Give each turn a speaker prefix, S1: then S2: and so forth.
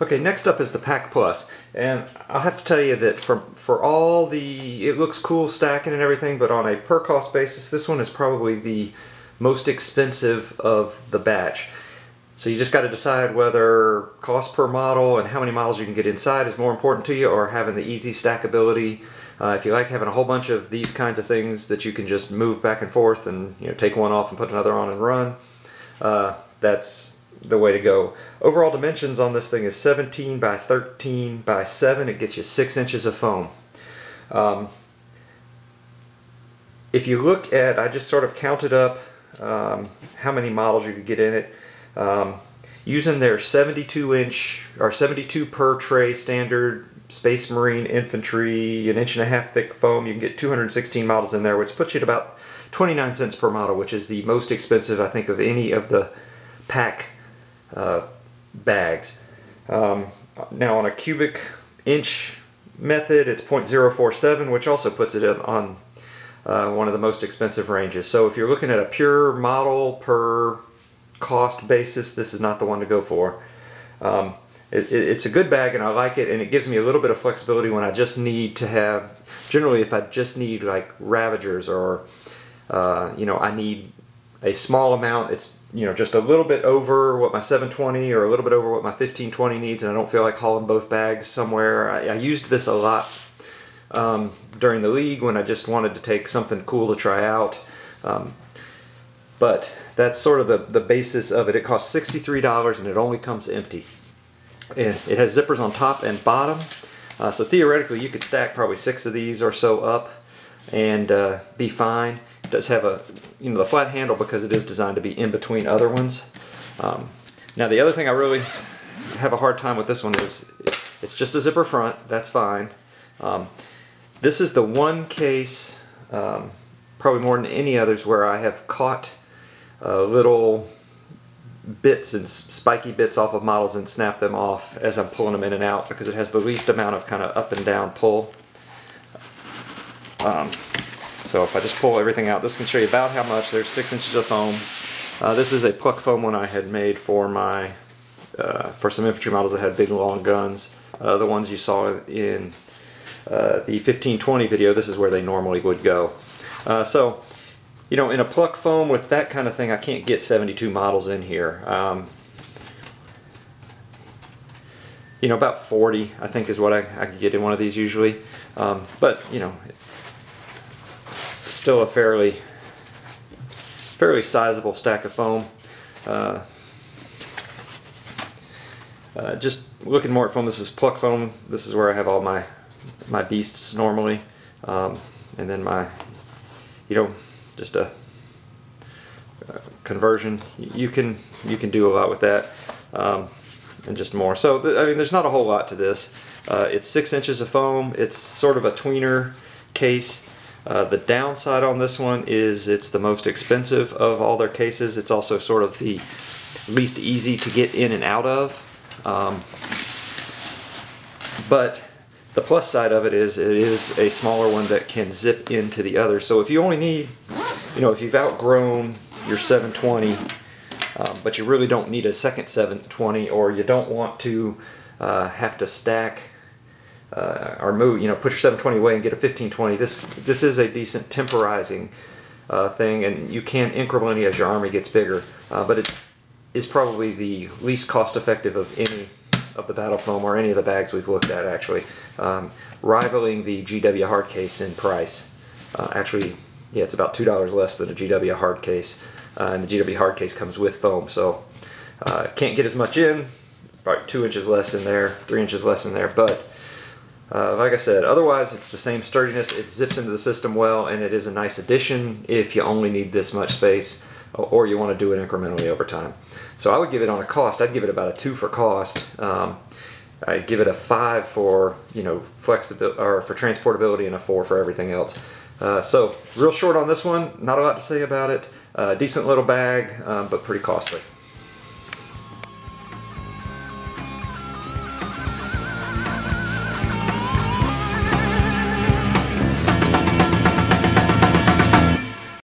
S1: Okay, next up is the PACK Plus, and I'll have to tell you that for all the, it looks cool stacking and everything, but on a per cost basis, this one is probably the most expensive of the batch. So you just got to decide whether cost per model and how many models you can get inside is more important to you, or having the easy stackability. If you like having a whole bunch of these kinds of things that you can just move back and forth and take one off and put another on and run, that's the way to go. Overall dimensions on this thing is 17 by 13 by 7. It gets you 6 inches of foam. If you look at, I just sort of counted up how many models you could get in it. Using their 72 inch or 72 per tray standard Space Marine Infantry 1.5 inch thick foam, you can get 216 models in there, which puts you at about 29 cents per model, which is the most expensive, I think, of any of the pack bags. Now on a cubic inch method, it's 0.047, which also puts it on one of the most expensive ranges. So if you're looking at a pure model per cost basis, this is not the one to go for. It's a good bag and I like it, and it gives me a little bit of flexibility when I just need to have, generally if I just need like Ravagers, or I need a small amount, it's just a little bit over what my 720 or a little bit over what my 1520 needs, and I don't feel like hauling both bags somewhere. I used this a lot during the league when I just wanted to take something cool to try out. But that's sort of the basis of it. It costs $63 and it only comes empty. And it has zippers on top and bottom, so theoretically you could stack probably 6 of these or so up and be fine. It does have a the flat handle because it is designed to be in between other ones. Now the other thing I really have a hard time with this one is it's just a zipper front. That's fine. This is the one case, probably more than any others, where I have caught little bits and spiky bits off of models and snap them off as I'm pulling them in and out, because it has the least amount of kind of up and down pull. So if I just pull everything out, this can show you about how much. There's 6 inches of foam. This is a pluck foam one I had made for my for some infantry models that had big long guns. The ones you saw in the 1520 video, this is where they normally would go. So in a pluck foam with that kind of thing, I can't get 72 models in here. About 40, I think, is what I could get in one of these usually. But it's still a fairly sizable stack of foam. Just looking more at foam, this is pluck foam. This is where I have all my beasts normally, and then my just a conversion. You can do a lot with that, and just more. So I mean, there's not a whole lot to this. It's 6 inches of foam. It's sort of a tweener case. The downside on this one is it's the most expensive of all their cases. It's also sort of the least easy to get in and out of. But the plus side of it is a smaller one that can zip into the other. So if you only need, if you've outgrown your 720, but you really don't need a second 720, or you don't want to have to stack or move, put your 720 away and get a 1520, this is a decent temporizing thing, and you can incrementally as your army gets bigger. But it is probably the least cost effective of any of the Battlefoam or any of the bags we've looked at, actually, rivaling the GW hard case in price. Actually, yeah, it's about $2 less than a GW hard case, and the GW hard case comes with foam, so can't get as much in, about 2 inches less in there, 3 inches less in there, but like I said, otherwise it's the same sturdiness. It zips into the system well, and it is a nice addition if you only need this much space, or you want to do it incrementally over time. So I would give it on a cost, I'd give it about a 2 for cost. I'd give it a 5 for flexibility or for transportability, and a 4 for everything else. So real short on this one, not a lot to say about it. Decent little bag, but pretty costly.